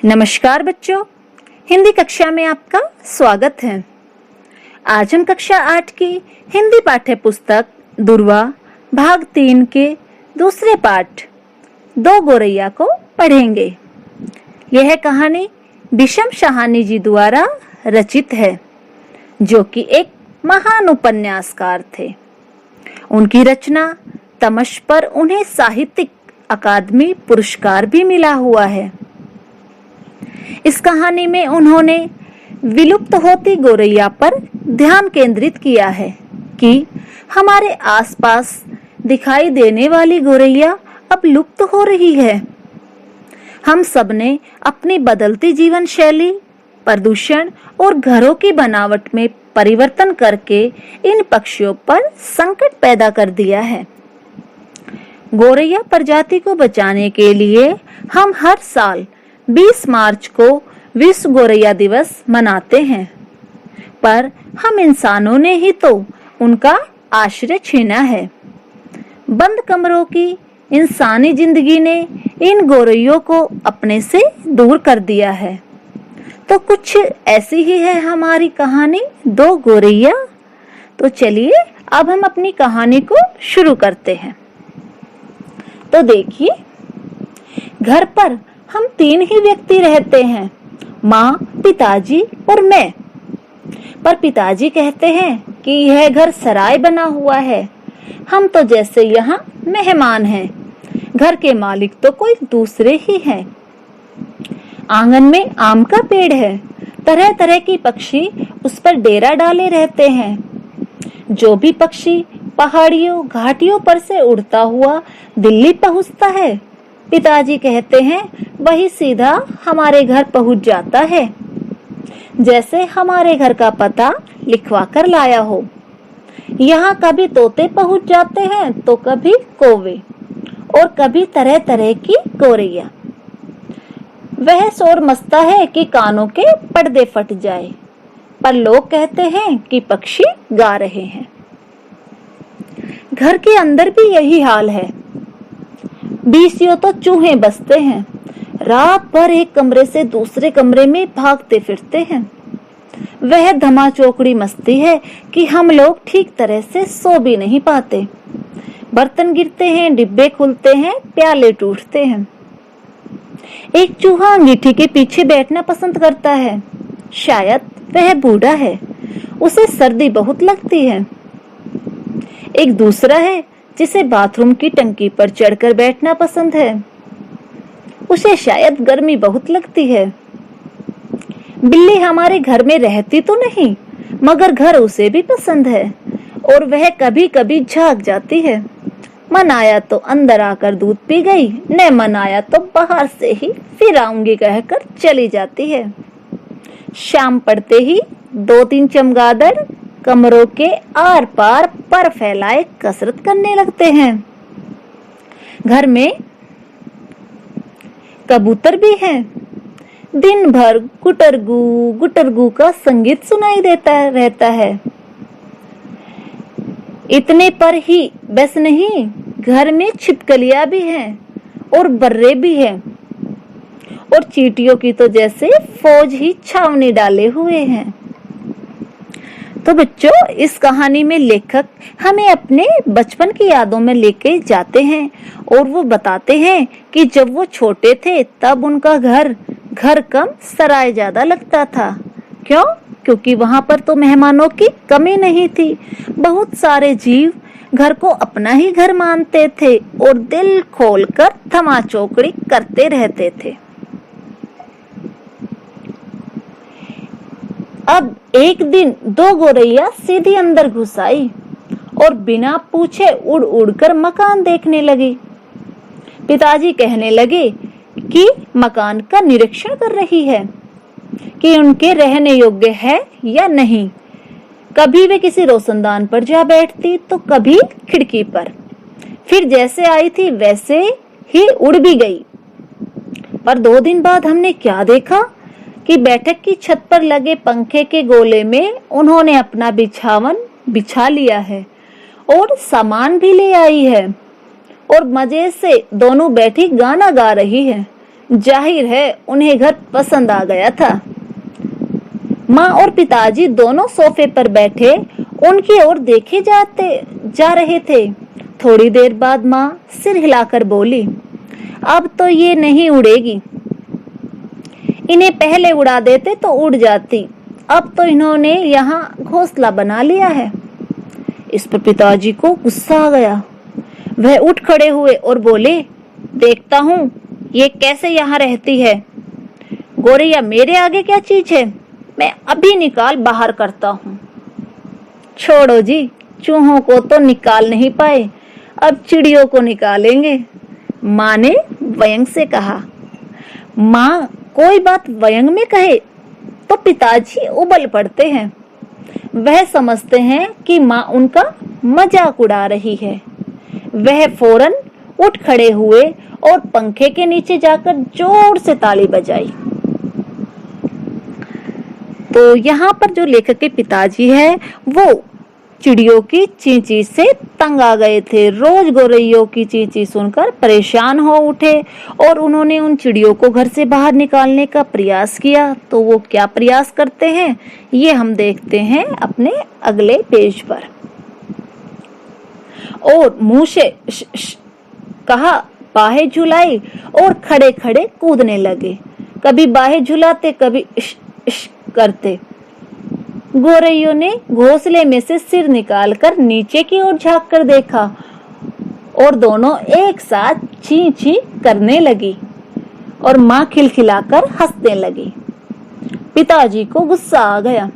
नमस्कार बच्चों, हिंदी कक्षा में आपका स्वागत है। आज हम कक्षा 8 की हिंदी पाठ्य पुस्तक दुर्वा भाग 3 के दूसरे पाठ दो गोरैया को पढ़ेंगे। यह कहानी विषम शाहानी जी द्वारा रचित है, जो कि एक महान उपन्यासकार थे। उनकी रचना तमश पर उन्हें साहित्यिक अकादमी पुरस्कार भी मिला हुआ है। इस कहानी में उन्होंने विलुप्त होती गोरैया पर ध्यान केंद्रित किया है कि हमारे आसपास दिखाई देने वाली गोरैया अब लुप्त हो रही है। हम सबने अपनी बदलती जीवन शैली, प्रदूषण और घरों की बनावट में परिवर्तन करके इन पक्षियों पर संकट पैदा कर दिया है। गोरैया प्रजाति को बचाने के लिए हम हर साल 20 मार्च को विश्व गोरैया दिवस मनाते हैं, पर हम इंसानों ने ही तो उनका आश्रय छीना है। बंद कमरों की इंसानी जिंदगी ने इन गोरैयों को अपने से दूर कर दिया है। तो कुछ ऐसी ही है हमारी कहानी दो गोरैया। तो चलिए अब हम अपनी कहानी को शुरू करते हैं। तो देखिए, घर पर हम 3 ही व्यक्ति रहते हैं, माँ, पिताजी और मैं। पर पिताजी कहते हैं कि यह घर सराय बना हुआ है, हम तो जैसे यहाँ मेहमान हैं, घर के मालिक तो कोई दूसरे ही हैं। आंगन में आम का पेड़ है, तरह तरह की पक्षी उस पर डेरा डाले रहते हैं। जो भी पक्षी पहाड़ियों घाटियों पर से उड़ता हुआ दिल्ली पहुँचता है, पिताजी कहते हैं वही सीधा हमारे घर पहुंच जाता है, जैसे हमारे घर का पता लिखवा कर लाया हो। यहाँ कभी तोते पहुंच जाते हैं तो कभी कौवे और कभी तरह तरह की गोरैया। वह शोर मचता है कि कानों के पर्दे फट जाए, पर लोग कहते हैं कि पक्षी गा रहे हैं। घर के अंदर भी यही हाल है। बीसियों तो चूहे बसते हैं, रात भर एक कमरे से दूसरे कमरे में भागते फिरते हैं। वह धमा चौकड़ी मस्ती है कि हम लोग ठीक तरह से सो भी नहीं पाते। बर्तन गिरते हैं, डिब्बे खुलते हैं, प्याले टूटते हैं। एक चूहा अंगीठी के पीछे बैठना पसंद करता है, शायद वह बूढ़ा है, उसे सर्दी बहुत लगती है। एक दूसरा है जिसे बाथरूम की टंकी पर चढ़कर बैठना पसंद है, उसे शायद गर्मी बहुत लगती है। बिल्ली हमारे घर में रहती तो नहीं, मगर घर उसे भी पसंद है और वह कभी कभी झांक जाती है। मन आया तो अंदर आकर दूध पी गई, न मन आया तो बाहर से ही फिर आऊंगी कहकर चली जाती है। शाम पड़ते ही 2-3 चमगादड़ कमरों के आर पार पर फैलाए कसरत करने लगते हैं। घर में कबूतर भी हैं। दिन भर गुटरगू गुटरगू का संगीत सुनाई देता रहता है। इतने पर ही बस नहीं, घर में छिपकलियां भी हैं और बर्रे भी हैं और चींटियों की तो जैसे फौज ही छावनी डाले हुए हैं। तो बच्चों, इस कहानी में लेखक हमें अपने बचपन की यादों में लेके जाते हैं और वो बताते हैं कि जब वो छोटे थे तब उनका घर कम सराय ज्यादा लगता था। क्यों? क्योंकि वहां पर तो मेहमानों की कमी नहीं थी। बहुत सारे जीव घर को अपना ही घर मानते थे और दिल खोलकर धमा चौकड़ी करते रहते थे। अब एक दिन 2 गोरैया सीधी अंदर घुस आई और बिना पूछे उड़ उड़कर मकान देखने लगी। पिताजी कहने लगे कि मकान का निरीक्षण कर रही है कि उनके रहने योग्य है या नहीं। कभी वे किसी रोशनदान पर जा बैठती तो कभी खिड़की पर। फिर जैसे आई थी वैसे ही उड़ भी गई। पर 2 दिन बाद हमने क्या देखा कि बैठक की छत पर लगे पंखे के गोले में उन्होंने अपना बिछावन बिछा लिया है और सामान भी ले आई है और मजे से दोनों बैठी गाना गा रही है। जाहिर है उन्हें घर पसंद आ गया था। माँ और पिताजी दोनों सोफे पर बैठे उनकी ओर देखे जा रहे थे। थोड़ी देर बाद माँ सिर हिलाकर बोली, अब तो ये नहीं उड़ेगी। इन्हें पहले उड़ा देते तो उड़ जाती। अब तो इन्होंने यहाँ घोंसला बना लिया है। इस पर पिताजी को गुस्सा आ गया। वह उठ खड़े हुए और बोले, देखता हूँ ये कैसे यहाँ रहती है। गोरैया मेरे आगे क्या चीज है, मैं अभी निकाल बाहर करता हूँ। छोड़ो जी, चूहों को तो निकाल नहीं पाए, अब चिड़ियों को निकालेंगे, माँ ने व्यंग से कहा। माँ कोई बात व्यंग में कहे तो पिताजी उबल पड़ते हैं। वह समझते हैं कि माँ उनका मजाक उड़ा रही है। वह फौरन उठ खड़े हुए और पंखे के नीचे जाकर जोर से ताली बजाई। तो यहाँ पर जो लेखक के पिताजी है वो चिड़ियों की चींची से तंग आ गए थे। रोज गोरैयों की चींची सुनकर परेशान हो उठे और उन्होंने उन चिड़ियों को घर से बाहर निकालने का प्रयास किया। तो वो क्या प्रयास करते हैं ये हम देखते हैं अपने अगले पेज पर। और मुंह से श श कहा, बाहें झुलाई और खड़े खड़े कूदने लगे। कभी बाहें झुलाते, कभी श श करते। गोरैयों ने घोंसले में से सिर निकालकर नीचे की ओर झांक कर देखा और दोनों एक साथ ची ची करने लगी और माँ खिलखिलाकर हंसने लगी। पिताजी को गुस्सा आ गया।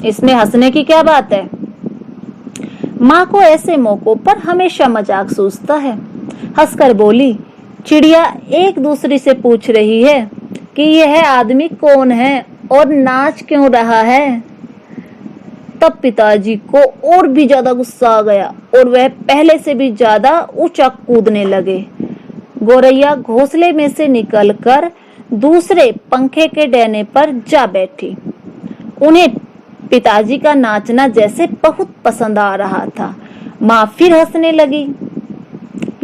इसमें हंसने की क्या बात है? माँ को ऐसे मौकों पर हमेशा मजाक सूझता है। हंसकर बोली, चिड़िया एक दूसरे से पूछ रही है कि यह आदमी कौन है और नाच क्यों रहा है। तब पिताजी को और भी ज्यादा गुस्सा आ गया और वह पहले से भी ज्यादा ऊंचा कूदने लगे। गोरैया घोंसले में से निकलकर दूसरे पंखे के डंडे पर जा बैठी। उन्हें पिताजी का नाचना जैसे बहुत पसंद आ रहा था। माँ फिर हंसने लगी।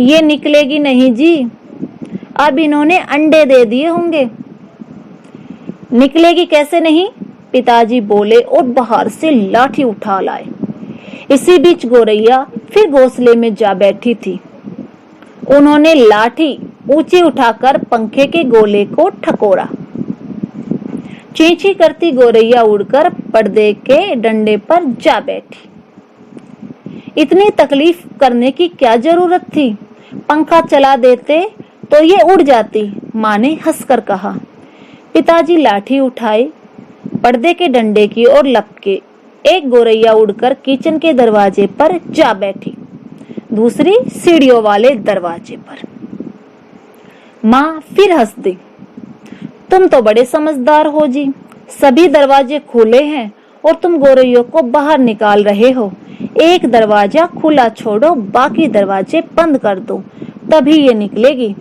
ये निकलेगी नहीं जी, अब इन्होंने अंडे दे दिए होंगे। निकलेगी कैसे नहीं? पिताजी बोले और बाहर से लाठी उठा लाए। इसी बीच गोरैया फिर घोंसले में जा बैठी थी। उन्होंने लाठी ऊंची उठाकर पंखे के गोले को ठकोरा। चींची करती गोरैया उड़कर पर्दे के डंडे पर जा बैठी। इतनी तकलीफ करने की क्या जरूरत थी? पंखा चला देते तो ये उड़ जाती, माँ ने हंसकर कहा। पिताजी लाठी उठाए, पर्दे के डंडे की ओर लपके। एक गोरैया उड़कर किचन के दरवाजे पर जा बैठी, दूसरी सीढ़ियों वाले दरवाजे पर। माँ फिर हंस दी। तुम तो बड़े समझदार हो जी, सभी दरवाजे खुले हैं और तुम गोरैयों को बाहर निकाल रहे हो। एक दरवाजा खुला छोड़ो, बाकी दरवाजे बंद कर दो, तभी ये निकलेगी।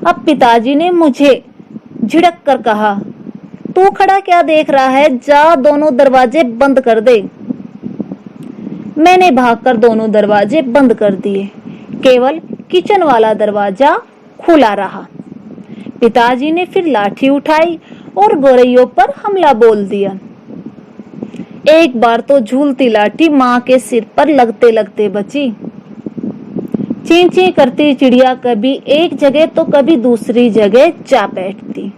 अब पिताजी ने मुझे झिड़क कर कहा, तू खड़ा क्या देख रहा है, जा दोनों दरवाजे बंद कर दे। मैंने भागकर दोनों दरवाजे बंद कर दिए, केवल किचन वाला दरवाजा खुला रहा। पिताजी ने फिर लाठी उठाई और गोरैयों पर हमला बोल दिया। एक बार तो झूलती लाठी माँ के सिर पर लगते लगते बची। चीं चीं करती चिड़िया कभी एक जगह तो कभी दूसरी जगह जा बैठती।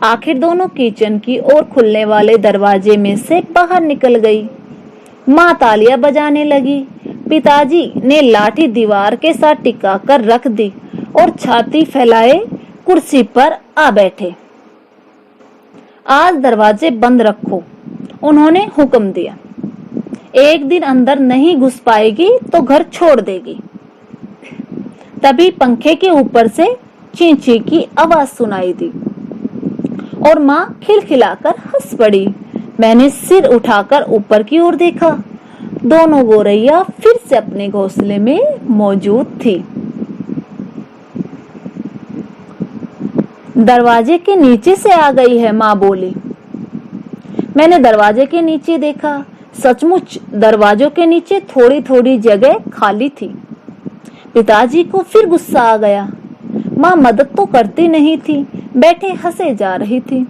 आखिर दोनों किचन की ओर खुलने वाले दरवाजे में से बाहर निकल गई। माँ तालियां बजाने लगी। पिताजी ने लाठी दीवार के साथ टिका कर रख दी और छाती फैलाए कुर्सी पर आ बैठे। आज दरवाजे बंद रखो, उन्होंने हुक्म दिया। एक दिन अंदर नहीं घुस पाएगी तो घर छोड़ देगी। तभी पंखे के ऊपर से चींची की आवाज सुनाई दी और माँ खिलखिलाकर हंस पड़ी। मैंने सिर उठाकर ऊपर की ओर देखा। दोनों गोरैया फिर से अपने घोंसले में मौजूद थी। दरवाजे के नीचे से आ गई है, माँ बोली। मैंने दरवाजे के नीचे देखा। सचमुच दरवाजों के नीचे थोड़ी थोड़ी जगह खाली थी। पिताजी को फिर गुस्सा आ गया। माँ मदद तो करती नहीं थी, बैठे हंसे जा रही थी।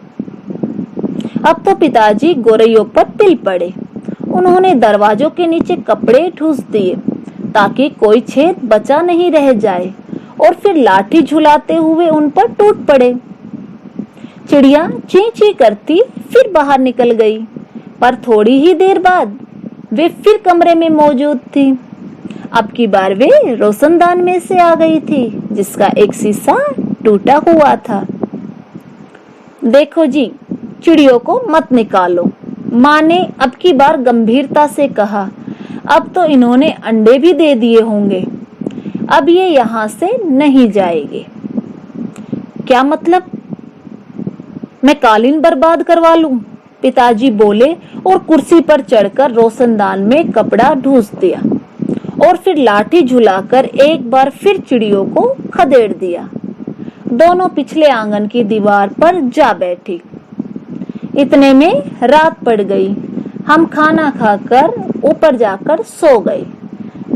अब तो पिताजी गोरैयों पर तिल पड़े। उन्होंने दरवाजों के नीचे कपड़े ठूस दिए ताकि कोई छेद बचा नहीं रह जाए, और फिर लाठी झुलाते हुए उन पर टूट पड़े। चिड़िया ची ची करती फिर बाहर निकल गई, पर थोड़ी ही देर बाद वे फिर कमरे में मौजूद थी। अब की बार वे रोशनदान में से आ गई थी, जिसका एक शीशा टूटा हुआ था। देखो जी, चिड़ियों को मत निकालो, माँ ने अब की बार गंभीरता से कहा। अब तो इन्होंने अंडे भी दे दिए होंगे, अब ये यहाँ से नहीं जाएंगे। क्या मतलब? मैं कालीन बर्बाद करवा लूं? पिताजी बोले और कुर्सी पर चढ़कर रोशनदान में कपड़ा ढूंस दिया और फिर लाठी झुलाकर एक बार फिर चिड़ियों को खदेड़ दिया। दोनों पिछले आंगन की दीवार पर जा बैठी। इतने में रात पड़ गई। हम खाना खाकर ऊपर जाकर सो गए।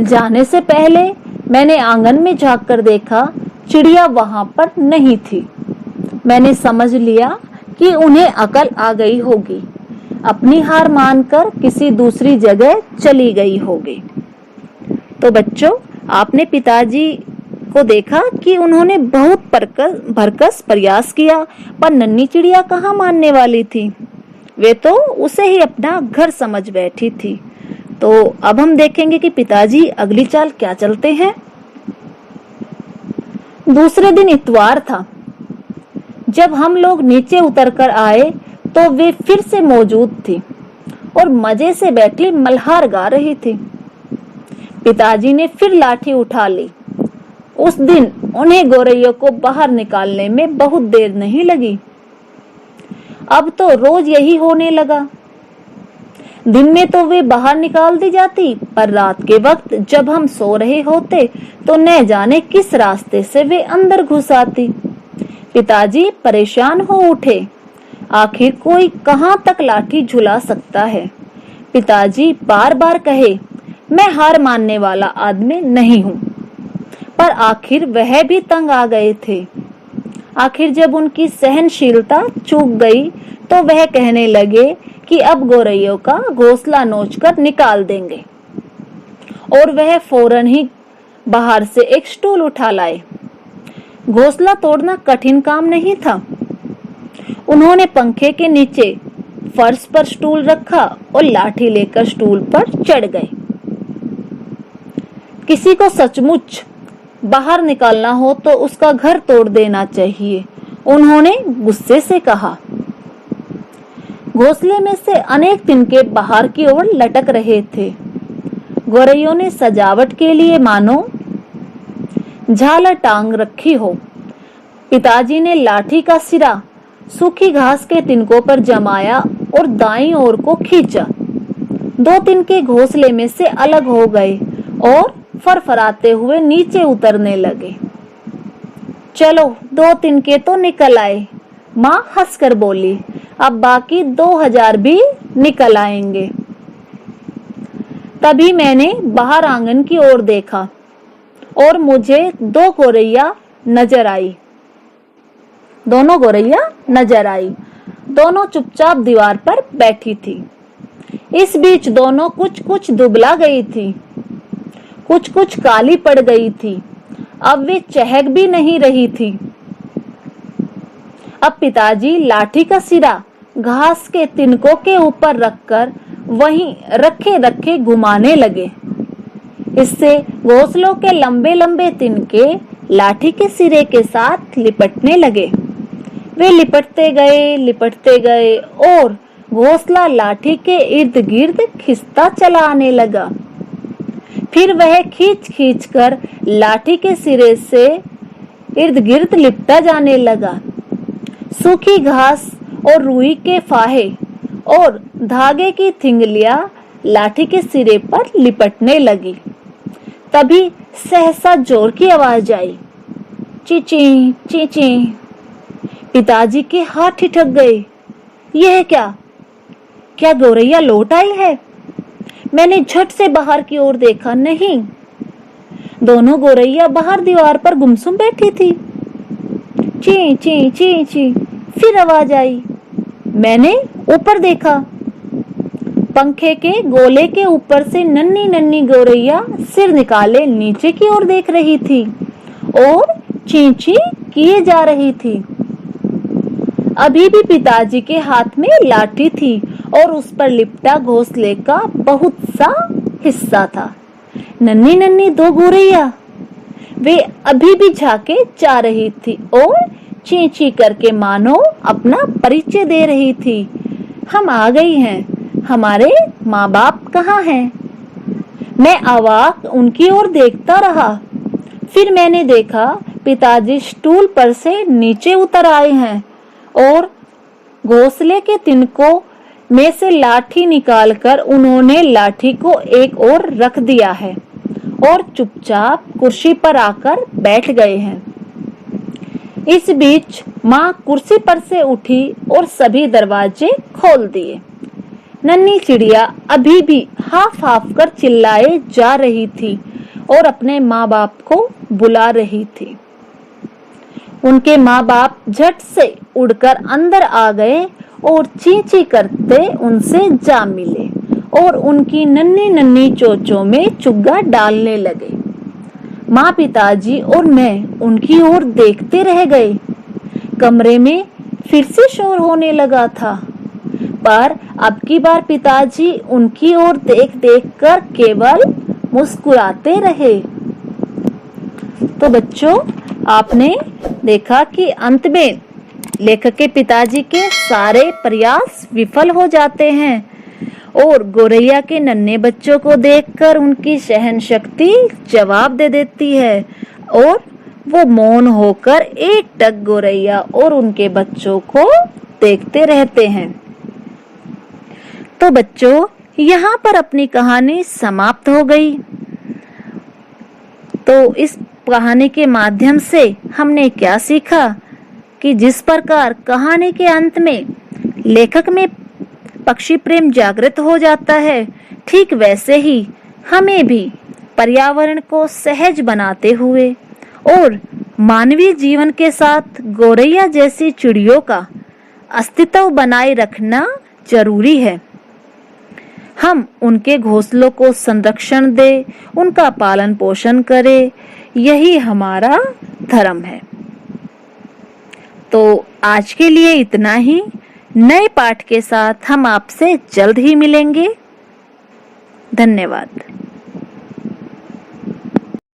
जाने से पहले मैंने आंगन में झांककर देखा, चिड़िया वहां पर नहीं थी। मैंने समझ लिया कि उन्हें अकल आ गई होगी, अपनी हार मानकर किसी दूसरी जगह चली गई होगी। तो बच्चों, आपने पिताजी को देखा कि उन्होंने बहुत भरकस प्रयास किया, पर नन्ही चिड़िया कहाँ मानने वाली थी। वे तो उसे ही अपना घर समझ बैठी थी। तो अब हम देखेंगे कि पिताजी अगली चाल क्या चलते हैं। दूसरे दिन इतवार था। जब हम लोग नीचे उतरकर आए तो वे फिर से मौजूद थी और मजे से बैठी मल्हार गा रही थी। पिताजी ने फिर लाठी उठा ली। उस दिन उन्हें गोरैयों को बाहर निकालने में बहुत देर नहीं लगी। अब तो रोज यही होने लगा। दिन में तो वे बाहर निकाल दी जाती, पर रात के वक्त जब हम सो रहे होते तो न जाने किस रास्ते से वे अंदर घुस आती। पिताजी परेशान हो उठे। आखिर कोई कहां तक लाठी झुला सकता है। पिताजी बार बार कहे, मैं हार मानने वाला आदमी नहीं हूं, पर आखिर वह भी तंग आ गए थे। आखिर जब उनकी सहनशीलता चूक गई तो वह कहने लगे कि अब गोरैयों का घोंसला नोचकर निकाल देंगे, और वह फौरन ही बाहर से एक स्टूल उठा लाए। घोंसला तोड़ना कठिन काम नहीं था। उन्होंने पंखे के नीचे फर्श पर स्टूल रखा और लाठी लेकर स्टूल पर चढ़ गए। किसी को सचमुच बाहर निकालना हो तो उसका घर तोड़ देना चाहिए, उन्होंने गुस्से से कहा। घोंसले में से अनेक तिनके बाहर की ओर लटक रहे थे। गोरैयों ने सजावट के लिए मानो झालर टांग रखी हो। पिताजी ने लाठी का सिरा सूखी घास के तिनकों पर जमाया और दाईं ओर को खींचा। दो तिनके घोंसले में से अलग हो गए और फरफराते हुए नीचे उतरने लगे। चलो, दो तिनके तो निकल आए, माँ हंसकर बोली। अब बाकी 2000 भी निकल आएंगे। तभी मैंने बाहर आंगन की ओर देखा और मुझे दो गोरैया नजर आई। दोनों चुपचाप दीवार पर बैठी थी। इस बीच दोनों कुछ दुबला गई थी, कुछ काली पड़ गई थी। अब वे चहक भी नहीं रही थी। अब पिताजी लाठी का सिरा घास के तिनकों के ऊपर रखकर वहीं रखे घुमाने लगे। इससे घोंसलों के लंबे लंबे तिनके लाठी के सिरे के साथ लिपटने लगे। वे लिपटते गए और घोंसला लाठी के इर्द गिर्द खिसता चला आने लगा। फिर वह खींच कर लाठी के सिरे से इर्द गिर्द लिपटा जाने लगा। सूखी घास और रुई के फाहे और धागे की थिंगलियां लाठी के सिरे पर लिपटने लगी। तभी सहसा जोर की आवाज आई, चींची चींची। पिताजी के हाथ ठिठक गए। यह क्या गोरैया लौट आई है? मैंने झट से बाहर की ओर देखा, नहीं, दोनों गोरैया बाहर दीवार पर गुमसुम बैठी थी। ची ची ची ची। फिर आवाज आई। मैंने ऊपर देखा। पंखे के गोले के ऊपर से नन्ही नन्ही गौरैया सिर निकाले नीचे की ओर देख रही थी और ची ची किए जा रही थी। अभी भी पिताजी के हाथ में लाठी थी और उस पर लिपटा घोंसले का बहुत सा हिस्सा था। नन्ही नन्ही दो गौरैया, वे अभी भी झांके जा रही थी और ची ची करके मानो अपना परिचय दे रही थी। हम आ गई हैं, हमारे माँ बाप कहाँ हैं? मैं अवाक उनकी ओर देखता रहा। फिर मैंने देखा पिताजी स्टूल पर से नीचे उतर आए हैं और घोंसले के तिनकों में से लाठी निकालकर उन्होंने लाठी को एक ओर रख दिया है और चुपचाप कुर्सी पर आकर बैठ गए हैं। इस बीच माँ कुर्सी पर से उठी और सभी दरवाजे खोल दिए। नन्ही चिड़िया अभी भी हाफ हाफ कर चिल्लाए जा रही थी और अपने माँ बाप को बुला रही थी। उनके माँ बाप झट से उड़कर अंदर आ गए और ची ची करते उनसे जा मिले और उनकी नन्ही नन्ही चोंचों में चुग्गा डालने लगे। माँ, पिताजी और मैं उनकी ओर देखते रह गए। कमरे में फिर से शोर होने लगा था, पर अब की बार पिताजी उनकी ओर देख देख कर केवल मुस्कुराते रहे। तो बच्चों, आपने देखा कि अंत में लेखक के पिताजी के सारे प्रयास विफल हो जाते हैं और गौरैया के नन्हे बच्चों को देखकर उनकी सहन शक्ति जवाब दे देती है और वो मौन होकर एकटक गौरैया और उनके बच्चों को देखते रहते हैं। तो बच्चों, यहाँ पर अपनी कहानी समाप्त हो गई। तो इस कहानी के माध्यम से हमने क्या सीखा कि जिस प्रकार कहानी के अंत में लेखक में पक्षी प्रेम जागृत हो जाता है, ठीक वैसे ही हमें भी पर्यावरण को सहज बनाते हुए और मानवीय जीवन के साथ गौरैया जैसी चिड़ियों का अस्तित्व बनाए रखना जरूरी है। हम उनके घोंसलों को संरक्षण दें, उनका पालन पोषण करें, यही हमारा धर्म है। तो आज के लिए इतना ही। नए पाठ के साथ हम आपसे जल्द ही मिलेंगे। धन्यवाद।